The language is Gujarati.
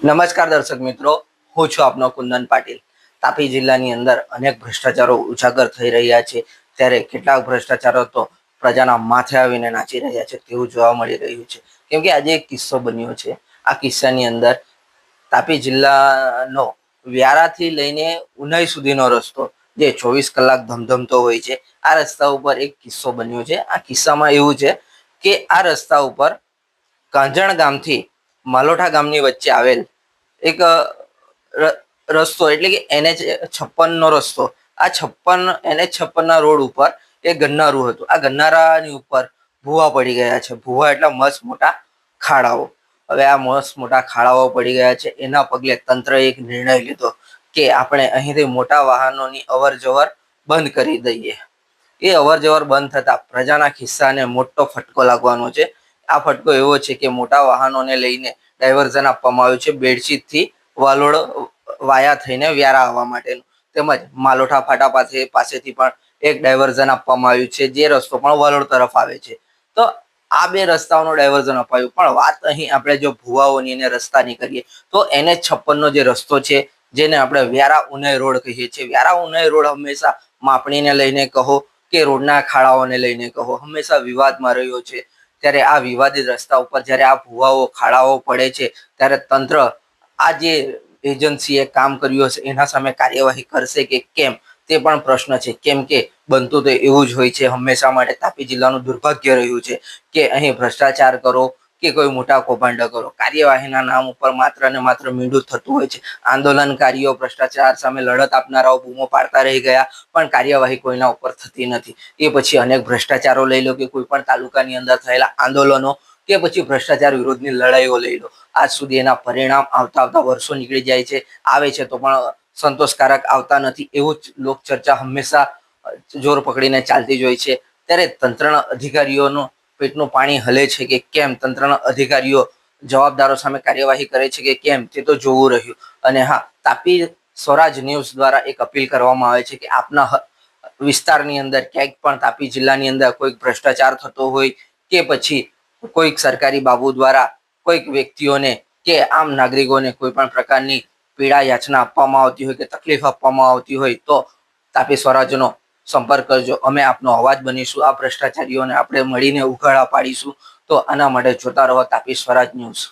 નમસ્કાર દર્શક મિત્રો, હું છું આપનો કુંદન પાટીલ। તાપી જિલ્લાની અંદર અનેક ભ્રષ્ટાચારો ઉજાગર થઈ રહ્યા છે, ત્યારે કેટલાક ભ્રષ્ટાચારો તો પ્રજાના માથે આવીને નાચી રહ્યા છે તેવું જોવા મળી રહ્યું છે। કેમ કે આજે એક કિસ્સો બન્યો છે। આ કિસ્સાની અંદર તાપી જિલ્લાનો વ્યારાથી લઈને ઉનાઈ સુધીનો રસ્તો જે 24 કલાક ધમધમતો હોય છે, આ રસ્તા ઉપર એક કિસ્સો બન્યો છે। આ કિસ્સામાં એવું છે કે આ રસ્તા ઉપર કાંજણ ગામથી માલોઠા ગામની વચ્ચે આવેલ એક રસ્તો એટલે કે NH56 નો રસ્તો, આ 56 NH56 ના રોડ ઉપર એક ગન્નારું હતું। આ ગન્નારાની ઉપર ભૂવા પડી ગયા છે। ભૂવા એટલે મસ્ત મોટા ખાડાઓ। હવે આ મસ્ત મોટા ખાડાઓ પડી ગયા છે, એના પગલે તંત્રએ એક નિર્ણય લીધો કે આપણે અહીંથી મોટા વાહનોની અવર જવર બંધ કરી દઈએ। એ અવર જવર બંધ થતા પ્રજાના ખિસ્સાને મોટો ફટકો લાગવાનો છે। આ ફટકો એવો છે કે મોટા વાહનોને લઈને ડાયવર્ઝન આપવામાં આવ્યું છે બેડશીટ થી વાલોડ વાયા થઈને વ્યારા આવવા માટેનું, તેમજ માલોઠા ફાટા પાસેથી પણ એક ડાયવર્ઝન આપવામાં આવ્યું છે, જે રસ્તો પણ વાલોડ તરફ આવે છે। તો આ બે રસ્તાઓનું ડાયવર્ઝન અપાયું, પણ વાત અહીં આપણે જો ભુવાઓની અને રસ્તાની કરીએ તો NH56 નો જે રસ્તો છે, જેને આપણે વ્યારા ઉનાઈ રોડ કહીએ છીએ, વ્યારા ઉનાઈ રોડ હંમેશા માપણીને લઈને કહો કે રોડના ખાડાઓને લઈને કહો, હંમેશા વિવાદમાં રહ્યો છે। ત્યારે આ વિવાદિત રસ્તા ઉપર જ્યારે આ ભુવાઓ ખાડાઓ પડે છે, ત્યારે તંત્ર આ જે એજન્સીએ કામ કર્યું હશે એના સામે કાર્યવાહી કરશે કે કેમ, તે પણ પ્રશ્ન છે। કેમ કે બનતું તો એવું જ હોય છે, હંમેશા માટે તાપી જિલ્લાનું દુર્ભાગ્ય રહ્યું છે કે અહીં ભ્રષ્ટાચાર કરો કે કોઈ મોટા કૌભાંડ કરો, કાર્યવાહીના નામ ઉપર માત્ર ને માત્ર મીંડું થતું હોય છે। આંદોલનકારીઓ ભ્રષ્ટાચાર સામે લડત આપનારાઓ બૂમો પાડતા રહી ગયા, પણ કાર્યવાહી કોઈના ઉપર થતી નથી। એ પછી અનેક ભ્રષ્ટાચારો લઈ લો કે કોઈ પણ તાલુકાની અંદર થયેલા આંદોલનો કે પછી ભ્રષ્ટાચાર વિરોધની લડાઈઓ લઈ લો, આજ સુધી એના પરિણામ આવતા આવતા વર્ષો નીકળી જાય છે, આવે છે તો પણ સંતોષકારક આવતા નથી, એવું જ લોકચર્ચા હંમેશા જોર પકડીને ચાલતી જ હોય છે। ત્યારે તંત્રના અધિકારીઓનું પેટનું પાણી હલે છે કે કેમ, તંત્રના અધિકારીઓ જવાબદારો સામે કાર્યવાહી કરે છે કે કેમ, તે તો જોવું રહ્યું। અને હા, તાપી સ્વરાજ ન્યૂઝ દ્વારા એક અપીલ કરવામાં આવે છે કે આપના વિસ્તારની અંદર ક્યાંક પણ તાપી જિલ્લાની અંદર કોઈક ભ્રષ્ટાચાર થતો હોય કે પછી કોઈક સરકારી બાબુ દ્વારા કોઈક વ્યક્તિઓને કે આમ નાગરિકોને કોઈ પણ પ્રકારની પીડા યાચના આપવામાં આવતી હોય કે તકલીફ આપવામાં આવતી હોય તો તાપી સ્વરાજનો સંપર્ક કરજો, અમે આપનો અવાજ બનીશું। આ ભ્રષ્ટાચારીઓને આપણે મળીને ઉઘાડા પાડીશું। તો આના માટે જોતા રહો તાપી સ્વરાજ ન્યૂઝ।